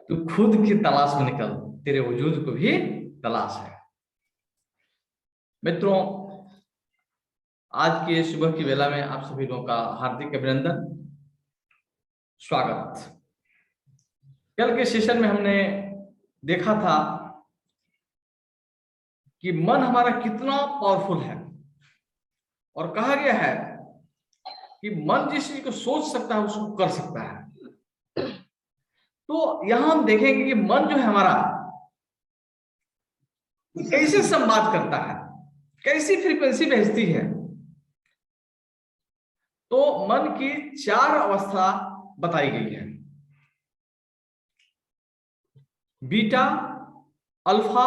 तू खुद की तलाश में निकल, तेरे वजूद को भी तलाश है। मित्रों, आज के सुबह की वेला में आप सभी लोगों का हार्दिक अभिनंदन, स्वागत। कल के सेशन में हमने देखा था कि मन हमारा कितना पावरफुल है, और कहा गया है कि मन जिस चीज को सोच सकता है उसको कर सकता है। तो यहां हम देखेंगे कि मन जो है हमारा कैसे संवाद करता है, कैसी फ्रीक्वेंसी भेजती है। तो मन की 4 अवस्था बताई गई है: बीटा, अल्फा,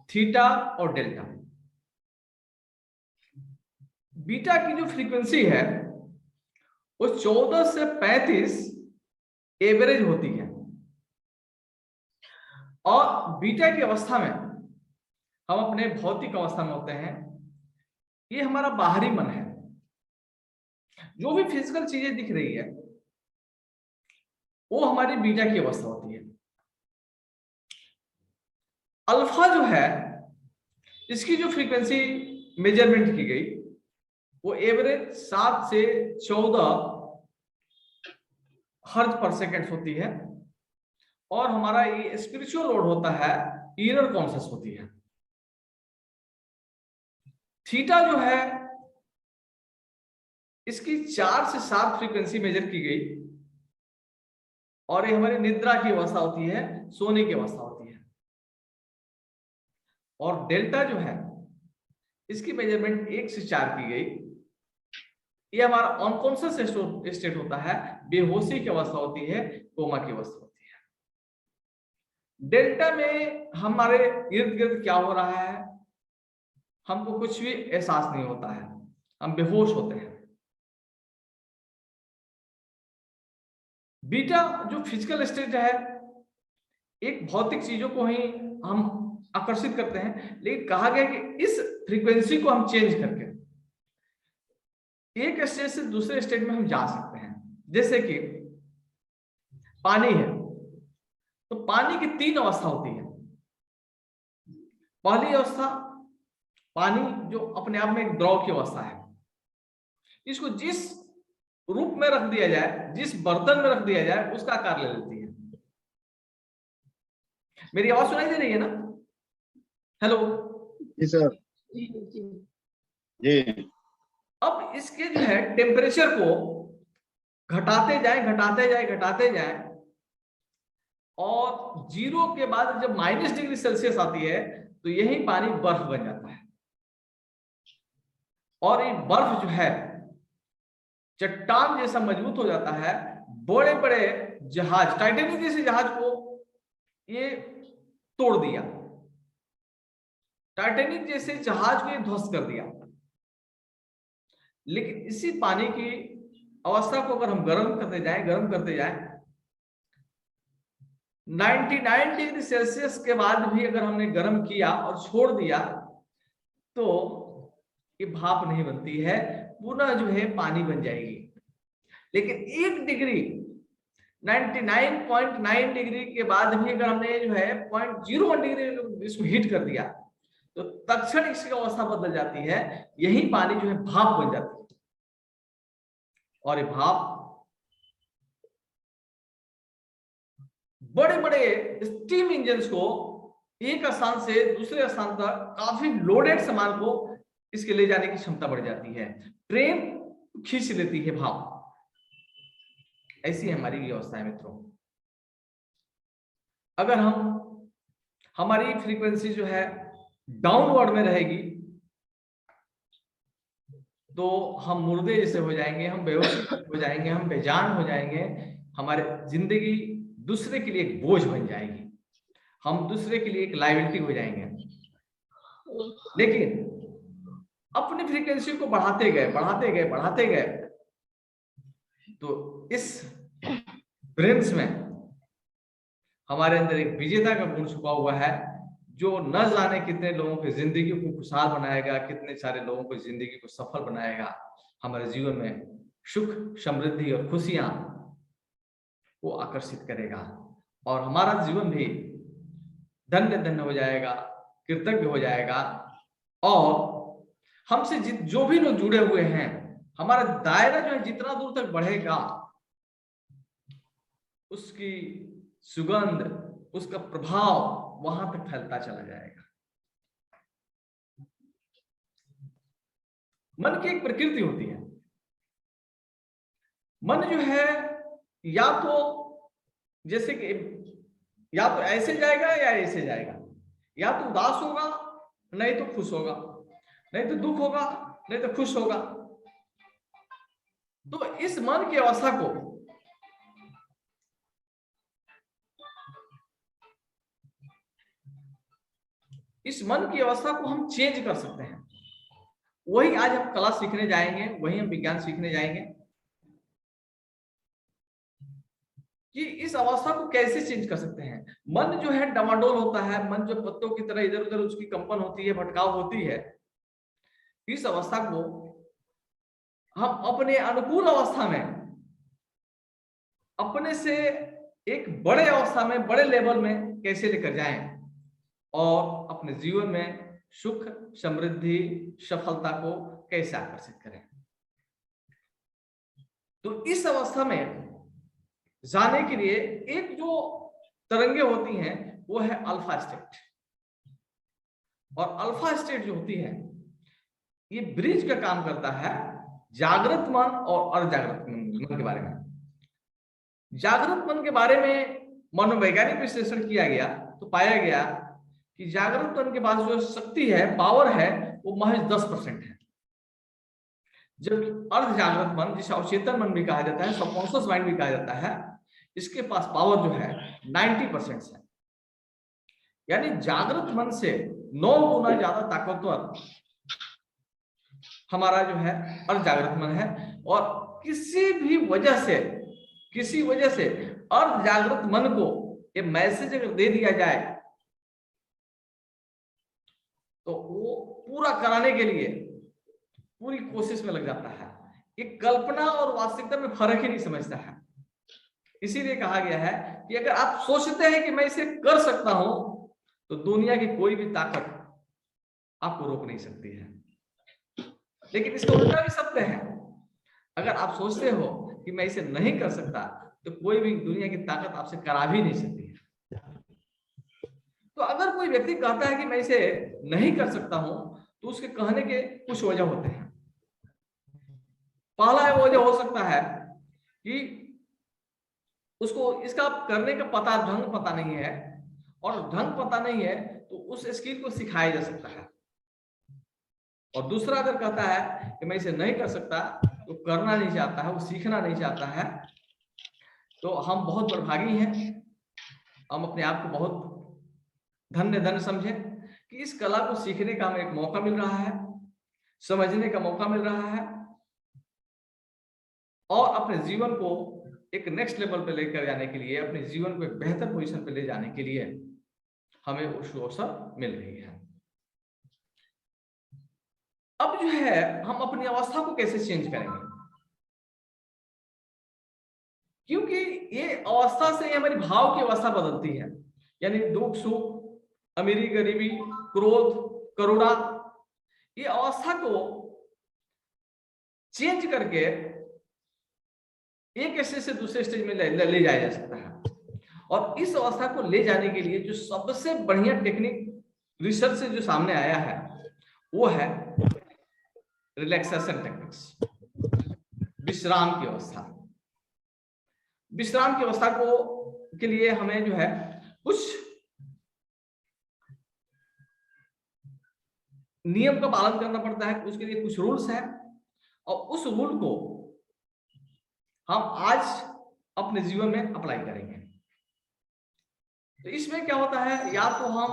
थीटा और डेल्टा। बीटा की जो फ्रीक्वेंसी है वो 14 से 35 एवरेज होती है, और बीटा की अवस्था में हम अपने भौतिक अवस्था में होते हैं। ये हमारा बाहरी मन है, जो भी फिजिकल चीजें दिख रही है वो हमारी बीटा की अवस्था होती है। अल्फा जो है, इसकी जो फ्रीक्वेंसी मेजरमेंट की गई वो एवरेज 7 से 14 हर्ट्ज पर सेकेंड होती है, और हमारा ये स्पिरिचुअल लोड होता है, इनर कॉन्शियस होती है। थीटा जो है, इसकी 4 से 7 फ्रीक्वेंसी मेजर की गई, और ये हमारी निद्रा की अवस्था होती है, सोने की अवस्था होती है। और डेल्टा जो है, इसकी मेजरमेंट 1 से 4 की गई। ये हमारा अनकॉन्शियस स्टेट होता है, बेहोशी की अवस्था होती है, कोमा की अवस्था होती है। डेल्टा में हमारे इर्द गिर्द क्या हो रहा है हमको कुछ भी एहसास नहीं होता है, हम बेहोश होते हैं। बीटा जो फिजिकल स्टेट है, एक भौतिक चीजों को ही हम आकर्षित करते हैं, लेकिन कहा गया कि इस फ्रीक्वेंसी को हम चेंज करके एक स्टेट से दूसरे स्टेट में हम जा सकते हैं। जैसे कि पानी है, तो पानी की 3 अवस्था होती है। पहली अवस्था, पानी जो अपने आप में एक द्रव की अवस्था है, इसको जिस रूप में रख दिया जाए, जिस बर्तन में रख दिया जाए, उसका आकार ले लेती है। मेरी आवाज सुनाई दे रही है ना? हेलो जी सर। जी। अब इसके जो है टेम्परेचर को घटाते जाए घटाते जाए घटाते जाए, और 0 के बाद जब -डिग्री सेल्सियस आती है तो यही पानी बर्फ बन जाता है। और ये बर्फ जो है चट्टान जैसा मजबूत हो जाता है। बड़े बड़े जहाज, टाइटैनिक जैसे जहाज को ये तोड़ दिया, टाइटैनिक जैसे जहाज को ये ध्वस्त कर दिया। लेकिन इसी पानी की अवस्था को अगर हम गर्म करते जाएं 99 डिग्री सेल्सियस के बाद भी अगर हमने गर्म किया और छोड़ दिया तो ये भाप नहीं बनती है, पुनः जो है पानी बन जाएगी। लेकिन 1 डिग्री 99.9 डिग्री के बाद भी अगर हमने जो है 0.01 डिग्री इसको हीट कर दिया तो तत्क्षण इसकी अवस्था बदल जाती है, यही पानी जो है भाप बन जाती है। और ये भाप बड़े बड़े स्टीम इंजन को एक स्थान से दूसरे स्थान तक काफी लोडेड सामान को इसके ले जाने की क्षमता बढ़ जाती है। ट्रेन खींच लेती है भाप। ऐसी हमारी व्यवस्था है मित्रों। अगर हमारी फ्रीक्वेंसी जो है डाउनवर्ड में रहेगी तो हम मुर्दे जैसे हो जाएंगे, हम बेहोश हो जाएंगे, हम बेजान हो जाएंगे। हमारे जिंदगी दूसरे के लिए एक बोझ बन जाएगी, हम दूसरे के लिए एक लायबिलिटी हो जाएंगे। लेकिन अपनी फ्रीक्वेंसी को बढ़ाते गए तो इस ब्रेन्स में हमारे अंदर एक विजेता का गुण छुपा हुआ है, जो न जाने कितने लोगों की जिंदगी को खुशहाल बनाएगा, कितने सारे लोगों को जिंदगी को सफल बनाएगा। हमारे जीवन में सुख, समृद्धि और खुशियां को आकर्षित करेगा। और हमारा जीवन भी धन्य धन्य हो जाएगा, कृतज्ञ हो जाएगा। और हमसे जो भी लोग जुड़े हुए हैं, हमारा दायरा जो है जितना दूर तक बढ़ेगा, उसकी सुगंध, उसका प्रभाव वहां तक फैलता चला जाएगा। मन की एक प्रकृति होती है। मन जो है या तो जैसे कि या तो ऐसे जाएगा या ऐसे जाएगा, या तो उदास होगा नहीं तो खुश होगा, नहीं तो दुख होगा नहीं तो खुश होगा। तो इस मन की अवस्था को हम चेंज कर सकते हैं। वही आज हम कला सीखने जाएंगे, वही हम विज्ञान सीखने जाएंगे कि इस अवस्था को कैसे चेंज कर सकते हैं। मन जो है डमाडोल होता है, मन जो पत्तों की तरह इधर उधर उसकी कंपन होती है, भटकाव होती है। इस अवस्था को हम अपने अनुकूल अवस्था में, अपने से एक बड़े अवस्था में, बड़े लेवल में कैसे लेकर जाएं और अपने जीवन में सुख, समृद्धि, सफलता को कैसे आकर्षित करें। तो इस अवस्था में जाने के लिए एक जो तरंगे होती हैं वो है अल्फा स्टेट। और अल्फा स्टेट जो होती है ये ब्रिज का काम करता है जागृत मन और अजागृत मन के बारे में। जागृत मन के बारे में मनोवैज्ञानिक विश्लेषण किया गया तो पाया गया कि जागृत मन के पास जो शक्ति है, पावर है, वो महज 10% है। जब अर्ध जागृत मन, जिसे अवचेतन मन भी कहा जाता है, सबकॉन्शियस माइंड भी कहा जाता है, इसके पास पावर जो है 90% है। यानी जागृत मन से 9 गुना ज्यादा ताकतवर हमारा जो है अर्ध जागृत मन है। और किसी वजह से अर्ध जागृत मन को ये मैसेज अगर दे दिया जाए तो वो पूरा कराने के लिए पूरी कोशिश में लग जाता है। ये कल्पना और वास्तविकता में फर्क ही नहीं समझता है। इसीलिए कहा गया है कि अगर आप सोचते हैं कि मैं इसे कर सकता हूं तो दुनिया की कोई भी ताकत आपको रोक नहीं सकती है। लेकिन इसका उल्टा भी सत्य है। अगर आप सोचते हो कि मैं इसे नहीं कर सकता तो कोई भी दुनिया की ताकत आपसे करा भी नहीं सकती है। तो अगर कोई व्यक्ति कहता है कि मैं इसे नहीं कर सकता हूं तो उसके कहने के कुछ वजह होते हैं। पहला वजह हो सकता है कि उसको इसका करने का ढंग पता नहीं है, और ढंग पता नहीं है तो उस स्किल को सिखाया जा सकता है। और दूसरा अगर कहता है कि मैं इसे नहीं कर सकता तो करना नहीं चाहता है, वो सीखना नहीं चाहता है, तो हम बहुत बड़भागी हैं। हम अपने आप को बहुत धन्य समझे कि इस कला को सीखने का हमें एक मौका मिल रहा है, समझने का मौका मिल रहा है, और अपने जीवन को एक नेक्स्ट लेवल पे लेकर जाने के लिए, अपने जीवन को एक बेहतर पोजीशन पे ले जाने के लिए हमें उस अवसर मिल रही है। अब जो है हम अपनी अवस्था को कैसे चेंज करेंगे, क्योंकि ये अवस्था से हमारी भाव की अवस्था बदलती है। यानी दुख सुख, अमीरी गरीबी, क्रोध करुणा, ये अवस्था को चेंज करके एक स्टेज से दूसरे स्टेज में ले जाया जा सकता है। और इस अवस्था को ले जाने के लिए जो सबसे बढ़िया टेक्निक रिसर्च से जो सामने आया है वो है रिलैक्सेशन टेक्निक्स, विश्राम की अवस्था। विश्राम की अवस्था को के लिए हमें जो है कुछ नियम का पालन करना पड़ता है। उसके लिए कुछ रूल्स हैं और उस रूल को हम आज अपने जीवन में अप्लाई करेंगे। तो इसमें क्या होता है, या तो हम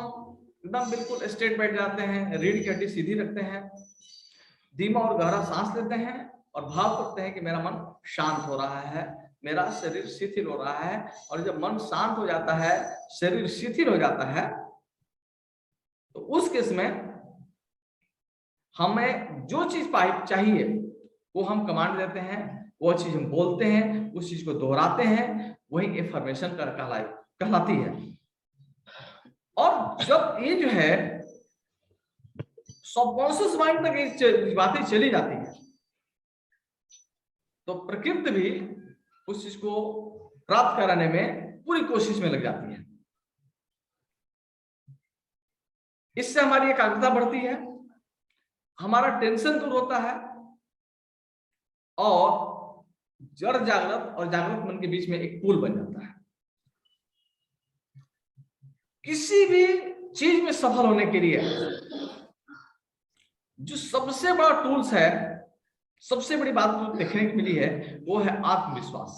एकदम बिल्कुल स्ट्रेट बैठ जाते हैं, रीढ़ की हड्डी सीधी रखते हैं, धीमा और गहरा सांस लेते हैं और भाव करते हैं कि मेरा मन शांत हो रहा है, मेरा शरीर शिथिल हो रहा है। और जब मन शांत हो जाता है, शरीर शिथिल हो जाता है, तो उस केस में हमें जो चीज चाहिए वो हम कमांड देते हैं, वो चीज हम बोलते हैं, उस चीज को दोहराते हैं। वही एफर्मेशन का कहलाए कहलाती है। और जब ये जो है सबकॉन्शियस माइंड तक ये बातें चली जाती है, तो प्रकृति भी उस चीज को प्राप्त कराने में पूरी कोशिश में लग जाती है। इससे हमारी एकाग्रता बढ़ती है, हमारा टेंशन दूर होता है, और जड़ जागृत और जागृत मन के बीच में एक पुल बन जाता है। किसी भी चीज में सफल होने के लिए जो सबसे बड़ा टूल्स है, सबसे बड़ी बात जो देखने को मिली है, वो है आत्मविश्वास।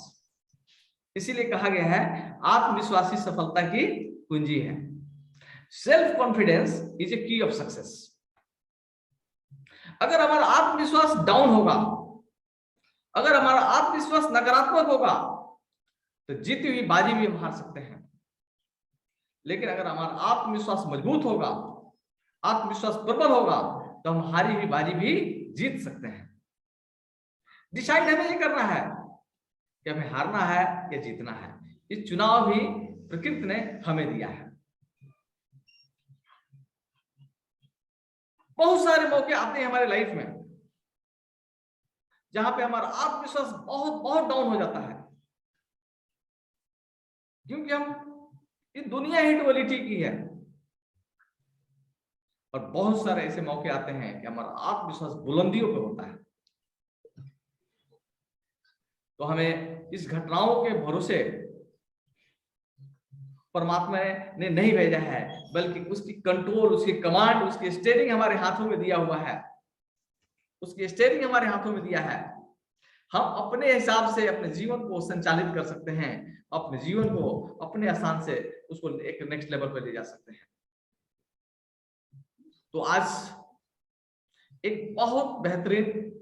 इसीलिए कहा गया है आत्मविश्वास ही सफलता की कुंजी है। सेल्फ कॉन्फिडेंस इज ए की ऑफ सक्सेस। अगर हमारा आत्मविश्वास डाउन होगा, अगर हमारा आत्मविश्वास नकारात्मक होगा, तो जीती हुई बाजी भी हम हार सकते हैं। लेकिन अगर हमारा आत्मविश्वास मजबूत होगा, आत्मविश्वास प्रबल होगा, तो हम हारी हुई बाजी भी जीत सकते हैं। डिसाइड हमें ये करना है कि हमें हारना है या जीतना है। इस चुनाव भी प्रकृति ने हमें दिया है। बहुत सारे मौके आते हैं हमारे लाइफ में जहां पे हमारा आत्मविश्वास बहुत बहुत डाउन हो जाता है, क्योंकि हम ये दुनिया ही डुअलिटी की है। और बहुत सारे ऐसे मौके आते हैं कि हमारा आत्मविश्वास बुलंदियों पे होता है। तो हमें इस घटनाओं के भरोसे परमात्मा ने नहीं भेजा है, बल्कि उसकी कंट्रोल, उसकी कमांड, उसकी स्टीयरिंग हमारे हाथों में दिया हुआ है। उसकी स्टीयरिंग हमारे हाथों में दिया है। हम अपने हिसाब से अपने जीवन को संचालित कर सकते हैं, अपने जीवन को अपने आसान से उसको एक नेक्स्ट लेवल पर ले जा सकते हैं। तो आज एक बहुत बेहतरीन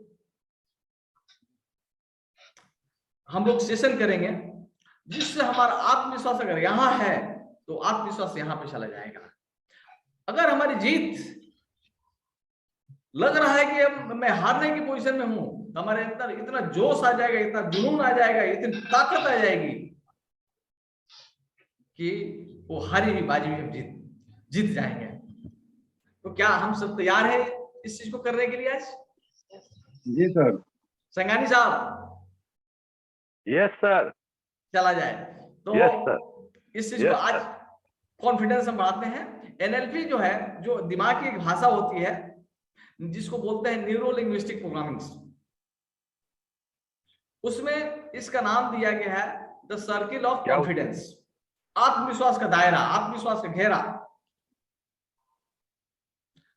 हम लोग सेशन करेंगे, जिससे हमारा आत्मविश्वास अगर यहां है तो आत्मविश्वास यहां पे चला जाएगा। अगर हमारी जीत लग रहा है कि मैं हारने की पोजीशन में हूं, तो हमारे अंदर इतना जोश आ जाएगा, इतना जुनून आ जाएगा, इतनी ताकत आ जाएगी कि वो हारी हुई बाजी में हम जीत जाएंगे। तो क्या हम सब तैयार हैं इस चीज को करने के लिए आज? जी सर। संगानी साहब? Yes sir. चला जाए तो यस सर। इस चीज को आज कॉन्फिडेंस हम बढ़ाते हैं। एनएलपी जो है, जो दिमाग की एक भाषा होती है, जिसको बोलते हैं न्यूरो लिंग्विस्टिक प्रोग्रामिंग, उसमें इसका नाम दिया गया है द सर्किल ऑफ कॉन्फिडेंस। आत्मविश्वास का दायरा, आत्मविश्वास का घेरा।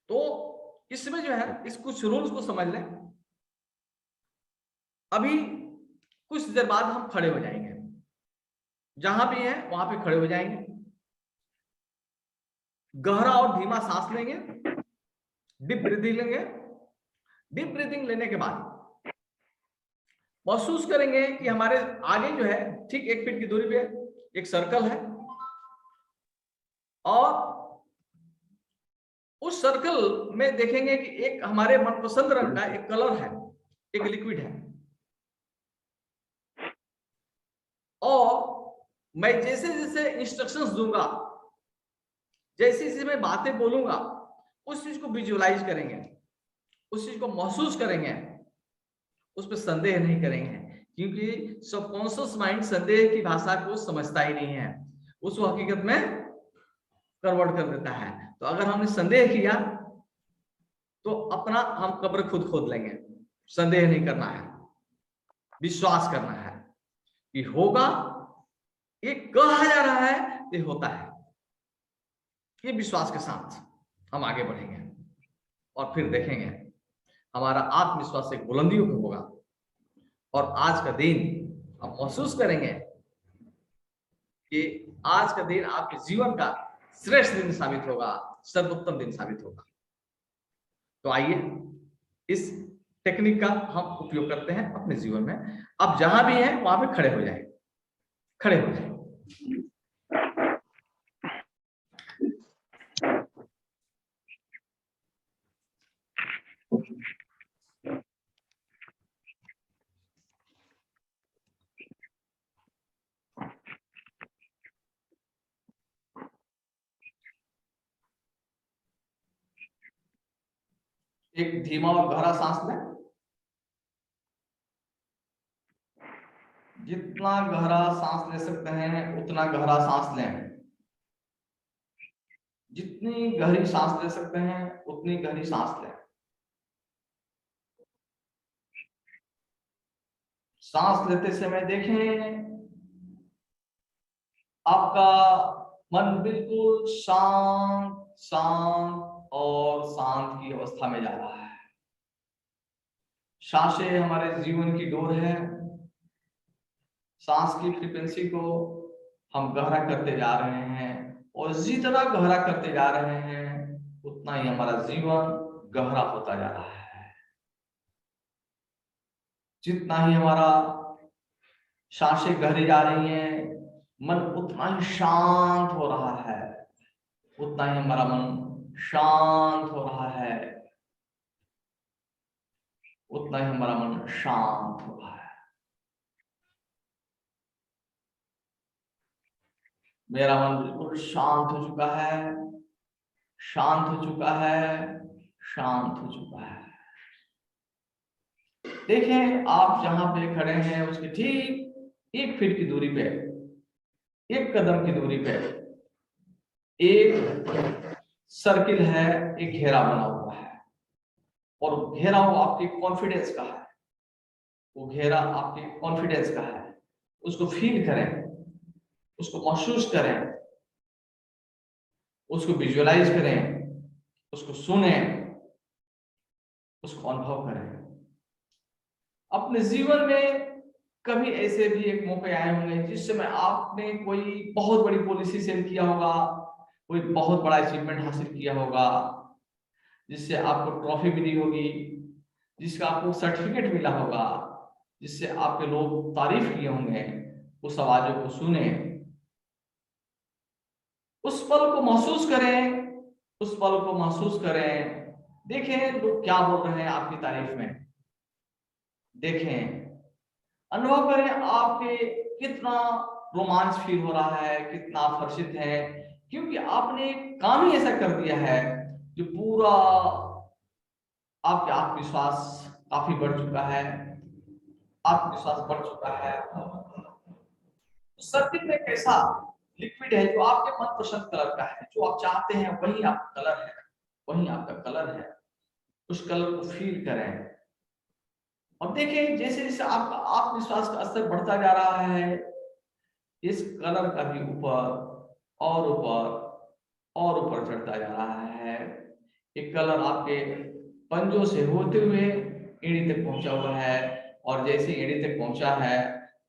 तो इसमें जो है इस कुछ रूल्स को समझ लें। अभी कुछ देर बाद हम खड़े हो जाएंगे, जहां भी है वहां पे खड़े हो जाएंगे, गहरा और धीमा सांस लेंगे, डीप ब्रीथिंग लेंगे। डीप ब्रीथिंग लेने के बाद महसूस करेंगे कि हमारे आगे जो है ठीक 1 फीट की दूरी पे एक सर्कल है, और उस सर्कल में देखेंगे कि एक हमारे मनपसंद रंग का एक कलर है, एक लिक्विड है। और मैं जैसे जैसे इंस्ट्रक्शंस दूंगा, जैसे जैसे मैं बातें बोलूंगा, उस चीज को विजुअलाइज करेंगे, उस चीज को महसूस करेंगे, उस पर संदेह नहीं करेंगे, क्योंकि सबकॉन्शियस माइंड संदेह की भाषा को समझता ही नहीं है, उसको हकीकत में कन्वर्ट कर देता है। तो अगर हमने संदेह किया तो अपना हम कब्र खुद खोद लेंगे। संदेह नहीं करना है, विश्वास करना है कि होगा, ये कहा जा रहा है, ये होता है। ये विश्वास के साथ हम आगे बढ़ेंगे और फिर देखेंगे हमारा आत्मविश्वास एक बुलंदियों पे होगा। और आज का दिन आप महसूस करेंगे कि आज का दिन आपके जीवन का श्रेष्ठ दिन साबित होगा, सर्वोत्तम दिन साबित होगा। तो आइए इस टेक्निक का हम उपयोग करते हैं अपने जीवन में। अब जहां भी हैं वहां पे खड़े हो जाए, खड़े हो जाए। एक धीमा और गहरा सांस लें। जितना गहरा सांस ले सकते हैं उतना गहरा सांस लें। जितनी गहरी सांस ले सकते हैं उतनी गहरी सांस लें। सांस लेते समय देखें आपका मन बिल्कुल शांत शांत और शांत की अवस्था में जा रहा है। सांसें हमारे जीवन की डोर है। सांस की फ्रीक्वेंसी को हम गहरा करते जा रहे हैं और जितना गहरा करते जा रहे हैं उतना ही हमारा जीवन गहरा होता जा रहा है। जितना ही हमारा सांसें गहरी जा रही हैं मन उतना ही शांत हो रहा है। उतना ही हमारा मन शांत हो रहा है। उतना ही हमारा मन शांत हो रहा है। मेरा मन बिल्कुल शांत हो चुका है। शांत हो चुका है। शांत हो चुका है। देखें आप जहां पे खड़े हैं उसके ठीक 1 फीट की दूरी पे, 1 कदम की दूरी पे एक सर्किल है, एक घेरा बना हुआ है और घेरा वो आपके कॉन्फिडेंस का है। वो घेरा आपके कॉन्फिडेंस का है। उसको फील करें, उसको महसूस करें, उसको विजुअलाइज करें, उसको सुने, उसको अनुभव करें। अपने जीवन में कभी ऐसे भी एक मौके आए होंगे जिस समय आपने कोई बहुत बड़ी पॉलिसी सेल किया होगा, कोई बहुत बड़ा अचीवमेंट हासिल किया होगा, जिससे आपको ट्रॉफी मिली होगी, जिसका आपको सर्टिफिकेट मिला होगा, जिससे आपके लोग तारीफ किए होंगे। उस आवाजों को सुने, उस पल को महसूस करें, उस पल को महसूस करें। देखें लोग क्या बोल रहे हैं आपकी तारीफ में। देखें, अनुभव करें आपके कितना रोमांच फील हो रहा है, कितना आप हर्षित हैं, क्योंकि आपने काम ही ऐसा कर दिया है जो पूरा आपके आत्मविश्वास काफी बढ़ चुका है। आत्मविश्वास बढ़ चुका है। सर्किट में कैसा लिक्विड है जो आपके मनपसंद कलर का है, जो आप चाहते हैं वही आपका कलर है, वही आपका कलर है। उस कलर को फील करें और देखें जैसे जैसे आपका आत्मविश्वास का स्तर बढ़ता जा रहा है, इस कलर का भी ऊपर और ऊपर और ऊपर चढ़ता जा रहा है। एक कलर आपके पंजों से होते हुए एड़ी तक पहुंचा हुआ है और जैसे एड़ी तक पहुंचा है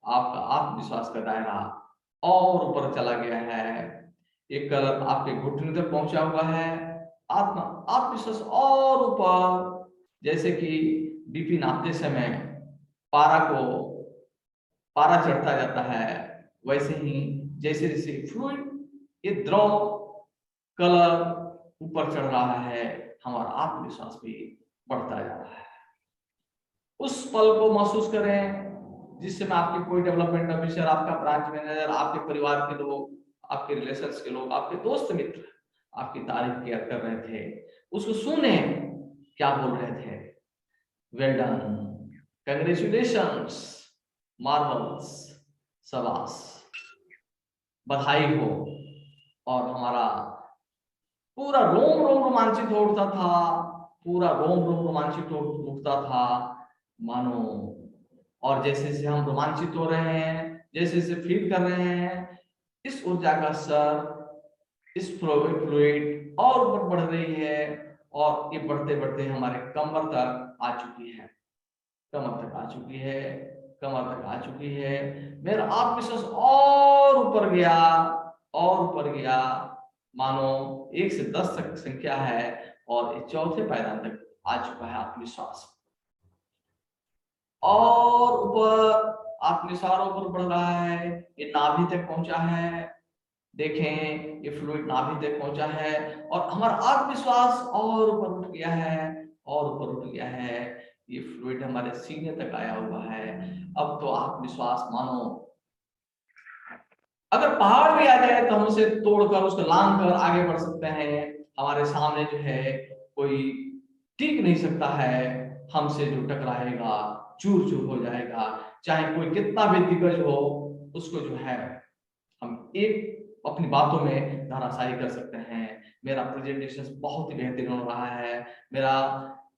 आपका आत्मविश्वास का दायरा और ऊपर चला गया है। एक कलर आपके घुटने तक पहुंचा हुआ है। आत्मविश्वास और ऊपर, जैसे कि बीपी नापते समय पारा चढ़ता जाता है, वैसे ही जैसे जैसे फ्लूइड ये द्रव कलर ऊपर चढ़ रहा है, हमारा आत्मविश्वास भी बढ़ता जा रहा है। उस पल को महसूस करें जिस समय आपके कोई डेवलपमेंट ऑफिसर, आपका ब्रांच मैनेजर, आपके परिवार के लोग, आपके रिलेशंस के लोग, आपके दोस्त मित्र आपकी तारीफ किया कर रहे थे। उसको सुने क्या बोल रहे थे। वेल डन, कंग्रेचुलेशंस, मार्वल्स, शाबाश, बधाई हो। और हमारा पूरा रोम रोम रोमांचित हो उठता था, पूरा रोम रोम रोमांचित हो उठता था मानो। और जैसे जैसे हम रोमांचित हो रहे हैं, जैसे जैसे फील कर रहे हैं, इस ऊर्जा का स्तर, इस फ्लूइड और ऊपर बढ़ रही है और ये बढ़ते बढ़ते हमारे कमर तक आ चुकी है, कमर तक आ चुकी है, कमर तक आ चुकी है। मेरा आत्मविश्वास और ऊपर गया और ऊपर गया, मानो 1 से 10 तक संख्या है और ये चौथे पायदान तक आ चुका है आत्मविश्वास। और ऊपर आत्मविश्वास ऊपर बढ़ रहा है, ये नाभि तक पहुंचा है। देखें ये फ्लूइड नाभि तक पहुंचा है और हमारा आत्मविश्वास और ऊपर उठ गया है और ऊपर उठ गया है। ये फ्लूइड हमारे सीने तक आया हुआ है। अब तो आत्मविश्वास मानो अगर पहाड़ भी आ जाए तो हम उसे तोड़कर, उसको लांग कर आगे बढ़ सकते हैं। हमारे सामने जो है कोई टिक नहीं सकता है, हमसे जो टकराएगा चूर चूर हो जाएगा। चाहे कोई कितना भी दिग्गज हो, उसको जो है हम एक अपनी बातों में धराशायी कर सकते हैं। मेरा प्रेजेंटेशन बहुत ही बेहतरीन हो रहा है, मेरा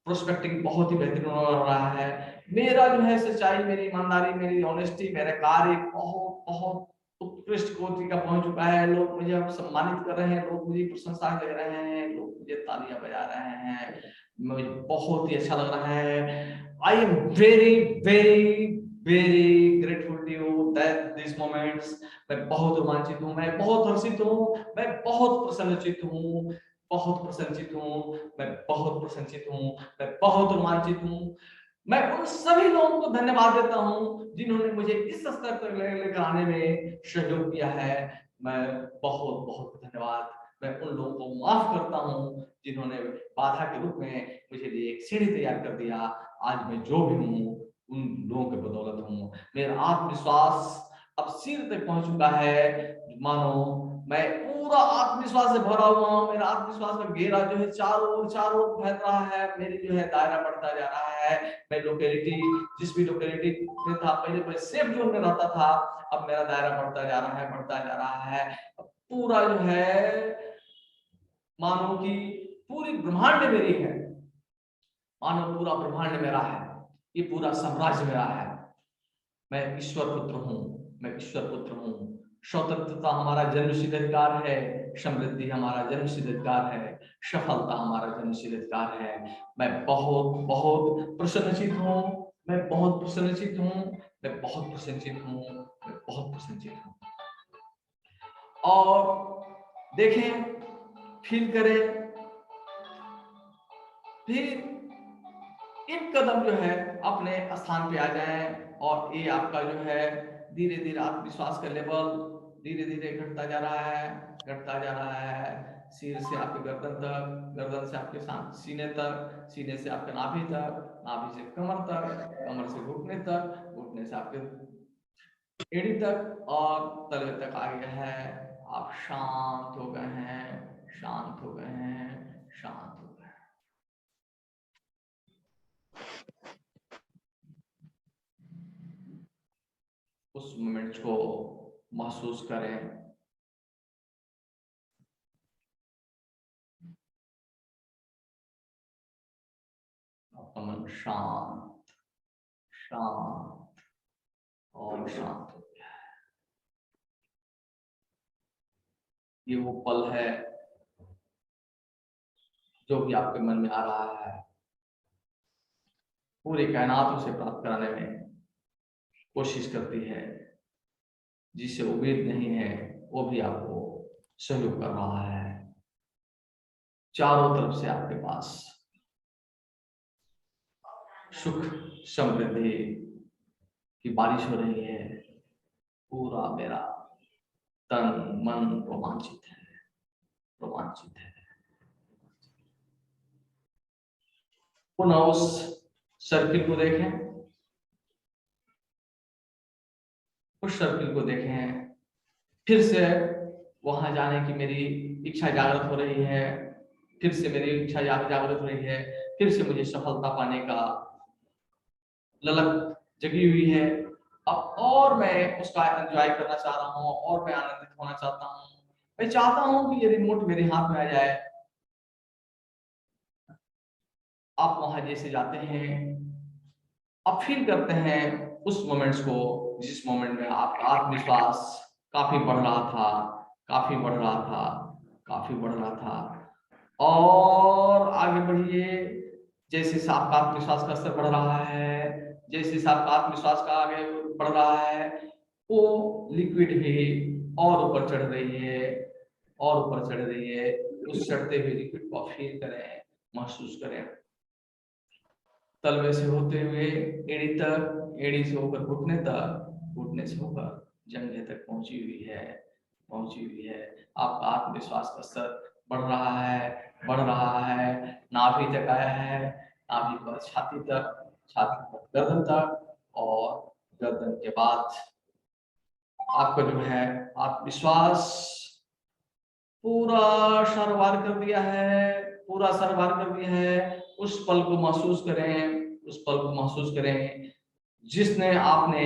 प्रोस्पेक्टिंग बहुत ही बेहतरीन हो रहा है, मेरा जो है सच्चाई, मेरी ईमानदारी, मेरी ऑनेस्टी, मेरा कार्य बहुत बहुत उत्कृष्ट कोटि का पहुंच चुका है। लोग मुझे अब सम्मानित कर रहे हैं, लोग मुझे प्रशंसा दे रहे हैं, लोग मुझे तालियां बजा रहे हैं, मुझे बहुत ही अच्छा लग रहा है। I am very very very grateful to you that this moments. मैं बहुत रोमांचित हूँ, मैं बहुत हर्षित हूँ, मैं बहुत प्रसन्नचित हूँ, बहुत प्रसन्नचित हूँ, मैं बहुत प्रसन्नचित हूँ, मैं बहुत रोमांचित हूँ। मैं उन सभी लोगों को धन्यवाद देता हूँ जिन्होंने मुझे इस स्तर तक लेकर आने में सहयोग किया है। मैं बहुत बहुत धन्यवाद। मैं उन लोगों को माफ करता हूँ जिन्होंने बाधा के रूप में मुझे लिए एक सीढ़ी तैयार कर दिया। आज मैं जो भी हूँ उन लोगों के बदौलत हूँ। मेरा आत्मविश्वास अब सिर तक पहुंच चुका है, मानो मैं पूरा आत्मविश्वास से भरा हुआ हूँ। मेरा आत्मविश्वास का घेरा जो है चारों ओर फैल रहा है, मेरी जो है दायरा बढ़ता जा रहा है। मैं लोकेलिटी, जिस भी लोकेलिटी में था पहले सेफ जोन में रहता था, अब मेरा दायरा बढ़ता जा रहा है, बढ़ता जा रहा है। पूरा जो है मानो कि पूरी ब्रह्मांड मेरी है, मानो पूरा ब्रह्मांड मेरा है, ये पूरा साम्राज्य मेरा है। मैं ईश्वर पुत्र हूँ, मैं ईश्वर पुत्र हूँ। स्वतंत्रता हमारा जन्मसिद्ध अधिकार है, समृद्धि हमारा जन्मसिद्ध अधिकार है, सफलता हमारा जन्मसिद्ध अधिकार है। मैं बहुत बहुत प्रसन्नचित हूँ, मैं बहुत प्रसन्नचित हूँ, मैं बहुत प्रसन्नचित हूँ, मैं बहुत प्रसन्नचित हूँ। और देखें, फील करें, फिर एक कदम जो है अपने स्थान पे आ जाएं, और ये आपका जो है धीरे धीरे आत्मविश्वास का लेवल धीरे धीरे घटता जा रहा है, घटता जा रहा है। सिर से आपके गर्दन तक, गर्दन से आपके सीने तक, सीने से आपके नाभि तक, नाभि से कमर तक, कमर से घुटने तक, घुटने से आपके एड़ी तक, और तलवे तक आ गया है। आप शांत हो गए हैं, शांत हो गए हैं, शांत हो गए हैं। उस मोमेंट को महसूस करें। आपका मन शांत शांत और शांत हो गया है। ये वो पल है जो भी आपके मन में आ रहा है, पूरे कायनात उसे प्राप्त कराने में कोशिश करती है। जिसे उम्मीद नहीं है वो भी आपको सहयोग कर रहा है। चारों तरफ से आपके पास सुख समृद्धि की बारिश हो रही है। पूरा मेरा तन मन रोमांचित है, रोमांचित है। पुनः उस सर्किल को देखें, उस सर्किल को देखें। फिर से वहां जाने की मेरी इच्छा जागृत हो रही है, फिर से मेरी इच्छा जागृत हो रही है, फिर से मुझे सफलता पाने का ललक जगी हुई है। अब और मैं उसका एंजॉय करना चाह रहा हूँ, और मैं आनंदित होना चाहता हूँ। मैं चाहता हूँ कि ये रिमोट मेरे हाथ में आ जाए। आप वहां जैसे जाते हैं, आप फील करते हैं उस मोमेंट्स को, जिस मोमेंट में आपका आत्मविश्वास काफी बढ़ रहा था, काफी बढ़ रहा था, काफी बढ़ रहा था। और आगे बढ़िए, जैसे आपका आत्मविश्वास का स्तर बढ़ रहा है, जैसे आपका आत्मविश्वास का आगे बढ़ रहा है, वो लिक्विड भी और ऊपर चढ़ रही है, और ऊपर चढ़ रही है। उस चढ़ते हुए लिक्विड को फील करें, महसूस करें। तलवे से होते हुए एड़ी तक, एड़ी से होकर घुटने तक, घुटने से होकर जंघे तक पहुंची हुई है, पहुंची हुई है। आपका आत्मविश्वास का स्तर बढ़ रहा है, बढ़ रहा है। नाभि तक आया है, नाभि पर छाती तक, छाती पर गर्दन तक, और गर्दन के बाद आपका जो है आत्मविश्वास पूरा सरवार कर दिया है, पूरा सरवार कर दिया है। उस पल को महसूस करें, उस पल को महसूस करें जिसने आपने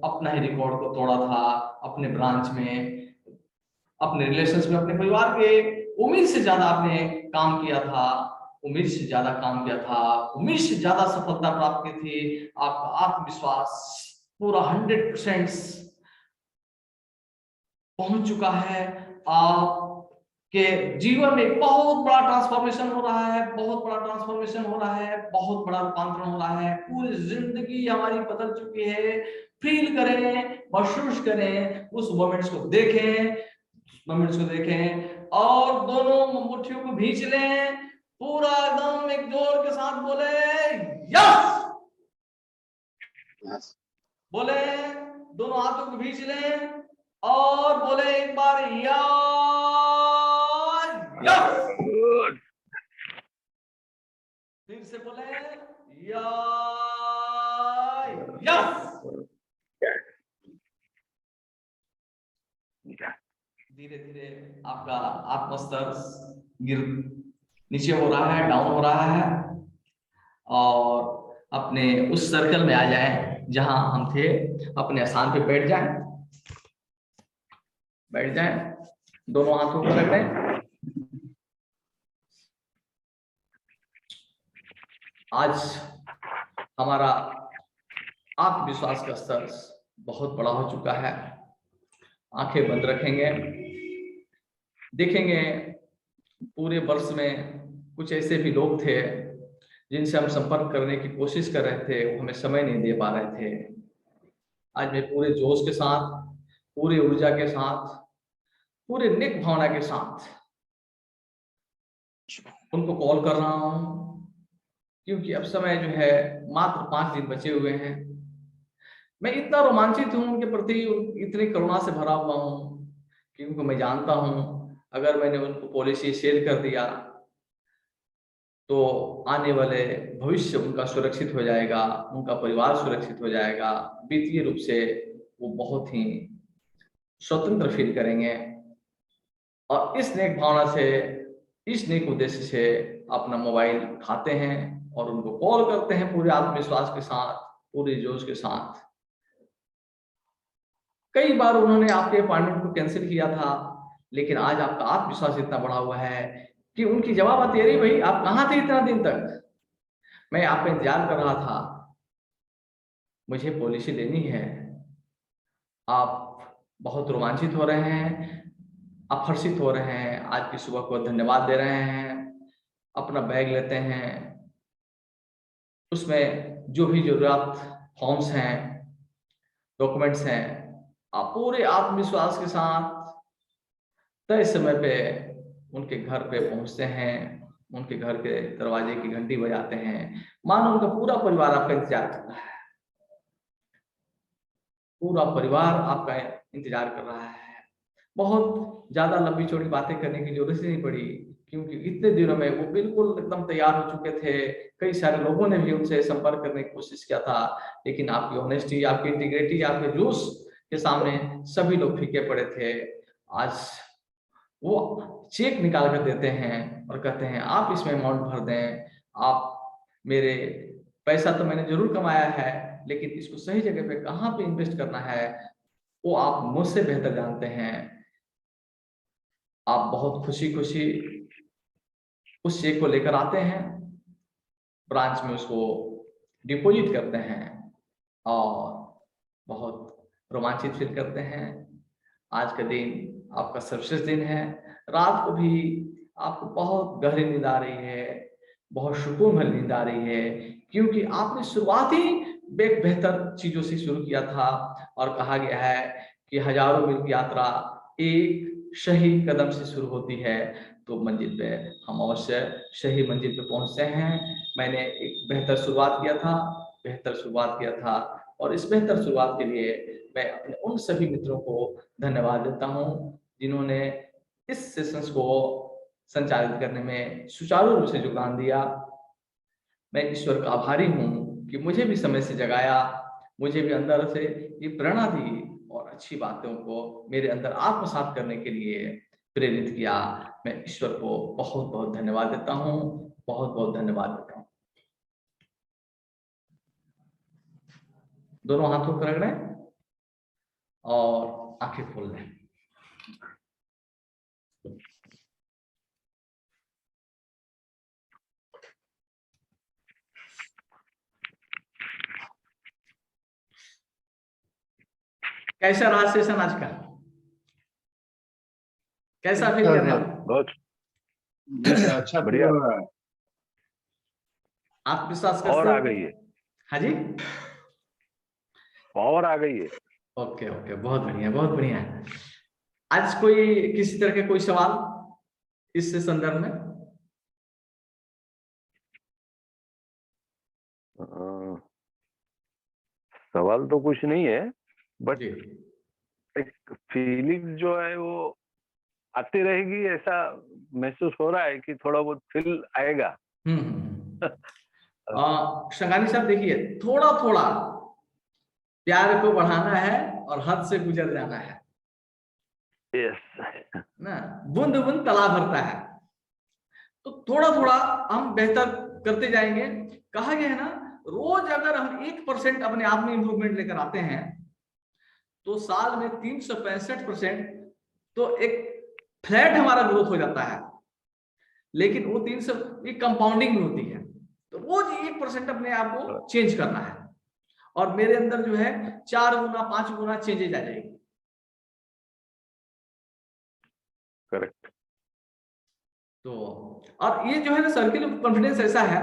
अपना ही रिकॉर्ड को तोड़ा था, अपने ब्रांच में, अपने रिलेशंस में, अपने परिवार के उम्मीद से ज्यादा आपने काम किया था, उम्मीद से ज्यादा काम किया था, उम्मीद से ज्यादा सफलता प्राप्त की थी। आपका आत्मविश्वास पूरा 100% पहुंच चुका है। आपके जीवन में एक बहुत बड़ा ट्रांसफॉर्मेशन हो रहा है, बहुत बड़ा ट्रांसफॉर्मेशन हो रहा है, बहुत बड़ा रूपांतरण हो रहा है। पूरी जिंदगी हमारी बदल चुकी है। फील करें, महसूस करें, उस मोमेंट्स को देखें, मोमेंट्स को देखें और दोनों मुट्ठियों को भींच लें, पूरा एकदम एक जोर के साथ बोले यस, बोले, दोनों हाथों को भींच लें और बोले एक बार यस, फिर से बोले यस। धीरे धीरे आपका आत्मस्तर गिर नीचे हो रहा है, डाउन हो रहा है और अपने उस सर्कल में आ जाएं जहां हम थे। अपने स्थान पे बैठ जाएं, बैठ जाएं, दोनों हाथों को रखें। आज हमारा आत्मविश्वास का स्तर बहुत बड़ा हो चुका है। आंखें बंद रखेंगे, देखेंगे पूरे वर्ष में कुछ ऐसे भी लोग थे जिनसे हम संपर्क करने की कोशिश कर रहे थे, वो हमें समय नहीं दे पा रहे थे। आज मैं पूरे जोश के साथ, पूरी ऊर्जा के साथ, पूरे नेक भावना के साथ उनको कॉल कर रहा हूं, क्योंकि अब समय जो है मात्र 5 दिन बचे हुए हैं। मैं इतना रोमांचित हूं उनके प्रति, इतनी करुणा से भरा हुआ हूं, क्योंकि मैं जानता हूं अगर मैंने उनको पॉलिसी शेयर कर दिया तो आने वाले भविष्य उनका सुरक्षित हो जाएगा, उनका परिवार सुरक्षित हो जाएगा, वित्तीय रूप से वो बहुत ही स्वतंत्र फील करेंगे। और इस नेक भावना से, इस नेक उद्देश्य से अपना मोबाइल उठाते हैं और उनको कॉल करते हैं पूरे आत्मविश्वास के साथ, पूरे जोश के साथ। कई बार उन्होंने आपके अपॉइंटमेंट को कैंसिल किया था, लेकिन आज आपका आत्मविश्वास इतना बढ़ा हुआ है कि उनकी जवाब आती है, अरे भाई आप कहाँ थे इतना दिन तक, मैं आपका इंतजार कर रहा था, मुझे पॉलिसी लेनी है। आप बहुत रोमांचित हो रहे हैं, आप हर्षित हो रहे हैं, आज की सुबह को धन्यवाद दे रहे हैं, अपना बैग लेते हैं, उसमें जो भी जरूरत फॉर्म्स हैं, डॉक्यूमेंट्स हैं, आप पूरे आत्मविश्वास के साथ तय समय पे उनके घर पे पहुंचते हैं, उनके घर के दरवाजे की घंटी बजाते हैं, मानो उनका पूरा परिवार आपका इंतजार कर रहा है, पूरा परिवार आपका इंतजार कर रहा है। बहुत ज्यादा लंबी चौड़ी बातें करने की जरूरत नहीं पड़ी, क्योंकि इतने दिनों में वो बिल्कुल एकदम तैयार हो चुके थे। कई सारे लोगों ने भी उनसे संपर्क करने की कोशिश किया था, लेकिन आपकी ऑनेस्टी, आपकी इंटीग्रिटी, आपके जोश के सामने सभी लोग फीके पड़े थे। आज वो चेक निकाल कर देते हैं और कहते हैं आप इसमें अमाउंट भर दें, आप मेरे पैसा तो मैंने जरूर कमाया है, लेकिन इसको सही जगह पे कहाँ पे इन्वेस्ट करना है वो आप मुझसे बेहतर जानते हैं। आप बहुत खुशी खुशी उस चेक को लेकर आते हैं, ब्रांच में उसको डिपॉजिट करते हैं और बहुत रोमांचित फील करते हैं। आज का दिन आपका सर्वश्रेष्ठ दिन है। रात को भी आपको बहुत गहरी नींद आ रही है, बहुत सुकून भरी नींद आ रही है, क्योंकि आपने शुरुआत ही बेहतर चीजों से शुरू किया था। और कहा गया है कि हजारों मील की यात्रा एक सही कदम से शुरू होती है, तो मंजिल पे हम अवश्य सही मंजिल पे पहुंचते हैं। मैंने एक बेहतर शुरुआत किया था, बेहतर शुरुआत किया था, और इस बेहतर शुरुआत के लिए मैं अपने उन सभी मित्रों को धन्यवाद देता हूं जिन्होंने इस सेशंस को संचालित करने में सुचारू रूप से योगदान दिया। मैं ईश्वर का आभारी हूं कि मुझे भी समय से जगाया, मुझे भी अंदर से ये प्रेरणा दी और अच्छी बातों को मेरे अंदर आत्मसात करने के लिए प्रेरित किया। मैं ईश्वर को बहुत बहुत धन्यवाद देता हूं, बहुत बहुत धन्यवाद देता हूं। दोनों हाथों को रगड़ें और आंखें खोल लें। कैसा रहा सेशन आज का? कैसा फील कर रहे हो? बहुत अच्छा बढ़िया। आत्मविश्वास कैसे? और आ गई है। हाँ जी, पावर आ गई है। ओके ओके, बहुत बढ़िया बहुत बढ़िया। आज कोई किसी तरह के कोई सवाल इस संदर्भ में? सवाल तो कुछ नहीं है, बट जी, एक फीलिंग जो है वो आती रहेगी, ऐसा महसूस हो रहा है कि थोड़ा बहुत फील आएगा। शंगानी साहब देखिए, थोड़ा थोड़ा प्यार को बढ़ाना है और हद से गुजर जाना है यस ना, बूंद बूंद तालाब भरता है। तो थोड़ा थोड़ा हम बेहतर करते जाएंगे। कहा गया है ना, रोज अगर हम 1% अपने आप में इंप्रूवमेंट लेकर आते हैं तो साल में 365% तो एक फ्लैट हमारा ग्रोथ हो जाता है। लेकिन वो 300 एक कंपाउंडिंग में होती है। तो रोज 1% अपने आप को चेंज करना है और मेरे अंदर जो है 4 गुना 5 गुना चेंजेज आ जाएगी। करेक्ट। तो और ये जो है ना सर्किल ऑफ कॉन्फिडेंस ऐसा है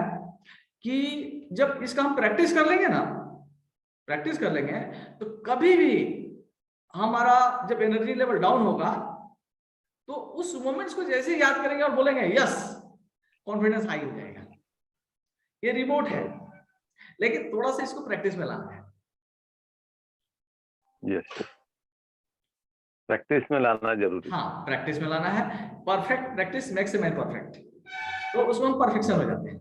कि जब इसका हम प्रैक्टिस कर लेंगे ना, प्रैक्टिस कर लेंगे तो कभी भी हमारा जब एनर्जी लेवल डाउन होगा तो उस मोमेंट्स को जैसे याद करेंगे और बोलेंगे यस, कॉन्फिडेंस हाई हो जाएगा। ये रिमोट है, लेकिन थोड़ा सा इसको प्रैक्टिस में लाना है। यस, प्रैक्टिस में लाना जरूरी। हाँ, प्रैक्टिस में लाना है। Perfect practice makes a man perfect. तो उसमें हम परफेक्शन हो जाते हैं।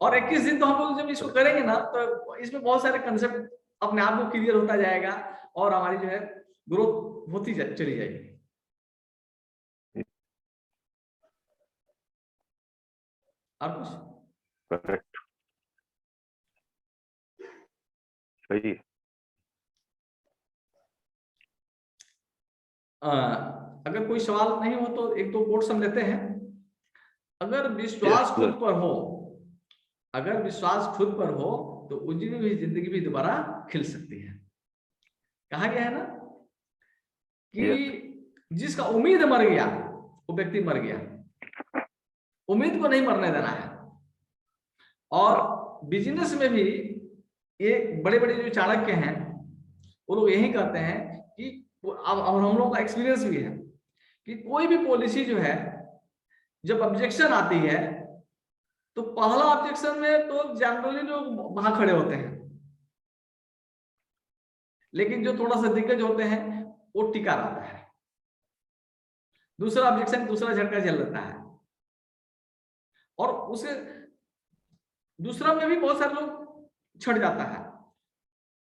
और 21 दिन तो हम लोग जब इसको करेंगे ना तो इसमें बहुत सारे कंसेप्ट अपने आप को क्लियर होता जाएगा और हमारी जो है ग्रोथ होती चली जाएगी। और कुछ? करेक्ट, सही। अगर कोई सवाल नहीं हो तो एक दो कोट्स हम लेते हैं। अगर विश्वास खुद पर हो, अगर विश्वास खुद पर हो तो उजड़ी हुई जिंदगी भी दोबारा खिल सकती है। कहा गया है ना कि जिसका उम्मीद मर गया वो व्यक्ति मर गया। उम्मीद को नहीं मरने देना है। और बिजनेस में भी ये बड़े बड़े जो चाणक्य हैं वो लोग यही कहते हैं कि अब हम लोगों का एक्सपीरियंस भी है कि कोई भी पॉलिसी जो है जब ऑब्जेक्शन आती है तो पहला ऑब्जेक्शन में तो जनरली लोग वहां खड़े होते हैं, लेकिन जो थोड़ा सा दिग्गज होते हैं वो टिका रहता है। दूसरा ऑब्जेक्शन दूसरा झटका झेल लेता है और उसे दूसरा में भी बहुत सारे लोग छट जाता है।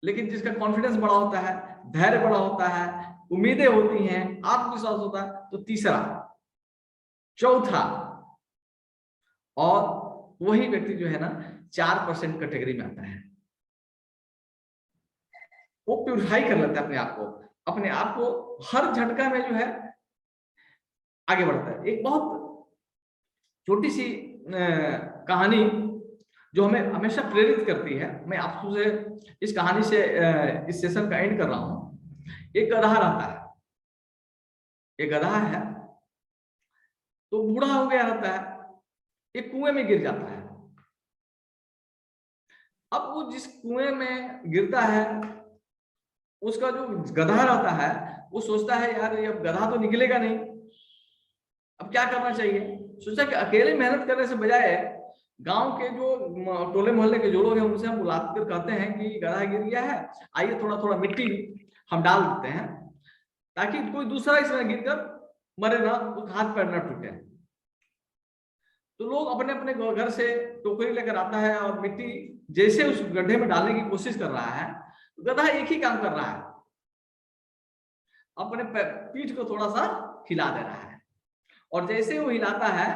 लेकिन जिसका कॉन्फिडेंस बड़ा होता है, धैर्य बड़ा होता है, उम्मीदें होती हैं, आत्मविश्वास होता है, तो तीसरा, चौथा, और वही व्यक्ति जो है ना 4% कैटेगरी में आता है। वो प्यूरिफाई कर लेता है अपने आप को हर झटका में जो है आगे बढ़ता है। एक बहुत छोटी सी कहानी जो हमें हमेशा प्रेरित करती है, मैं आपसे इस कहानी से इस सेशन का एंड कर रहा हूं। एक गधा रहता है, एक गधा है तो बूढ़ा हो गया रहता है, एक कुएं में गिर जाता है। अब वो जिस कुएं में गिरता है उसका जो गधा रहता है वो सोचता है यार ये अब गधा तो निकलेगा नहीं, अब क्या करना चाहिए। सोचा कि अकेले मेहनत करने से बजाय गांव के जो टोले मोहल्ले के जो लोग हैं उनसे हम बुलाकर कहते हैं कि गधा गिर गया है, आइए थोड़ा थोड़ा मिट्टी हम डाल देते हैं ताकि कोई दूसरा इसमें गिरकर मरे ना, हाथ पैर ना टूटे। तो लोग अपने अपने घर से टोकरी लेकर आता है और मिट्टी जैसे उस गड्ढे में डालने की कोशिश कर रहा है, गधा एक ही काम कर रहा है, अपने पीठ को थोड़ा सा हिला दे रहा है। और जैसे वो हिलाता है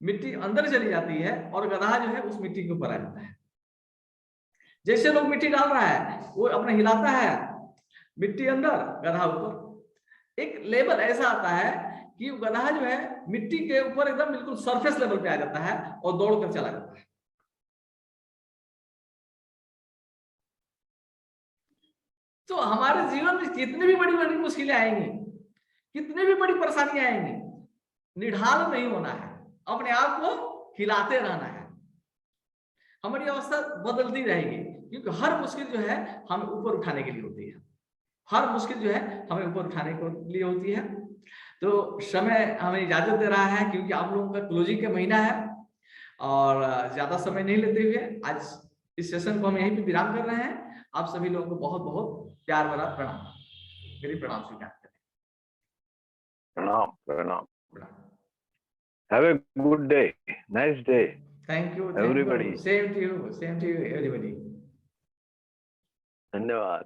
मिट्टी अंदर चली जाती है और गधा जो है उस मिट्टी के ऊपर आ जाता है। जैसे लोग मिट्टी डाल रहा है, वो अपने हिलाता है, मिट्टी अंदर, गधा ऊपर। एक लेवल ऐसा आता है कि गधा जो है मिट्टी के ऊपर एकदम बिल्कुल सरफेस लेवल पे आ जाता है और दौड़ कर चला जाता है। तो हमारे जीवन में कितनी भी बड़ी बड़ी मुश्किलें आएंगी, कितनी भी बड़ी परेशानियां आएंगी, निढाल नहीं होना है, अपने आप को हिलाते रहना है। हमारी अवस्था बदलती रहेगी, क्योंकि हर मुश्किल जो है हमें ऊपर उठाने के लिए होती है, हर मुश्किल जो है हमें ऊपर उठाने के लिए होती है। तो समय हमें इजाजत दे रहा है, क्योंकि आप लोगों का क्लोजिंग का महीना है, और ज्यादा समय नहीं लेते हुए आज इस सेशन को हम यहीं पे विराम कर रहे हैं। आप सभी लोगों को बहुत बहुत प्यार भरा प्रणाम, मेरी प्रणाम स्वीकार करें। प्रणाम प्रणाम। प्रणाम। Have a good day, nice day. Thank you Everybody. Same to you everybody. धन्यवाद।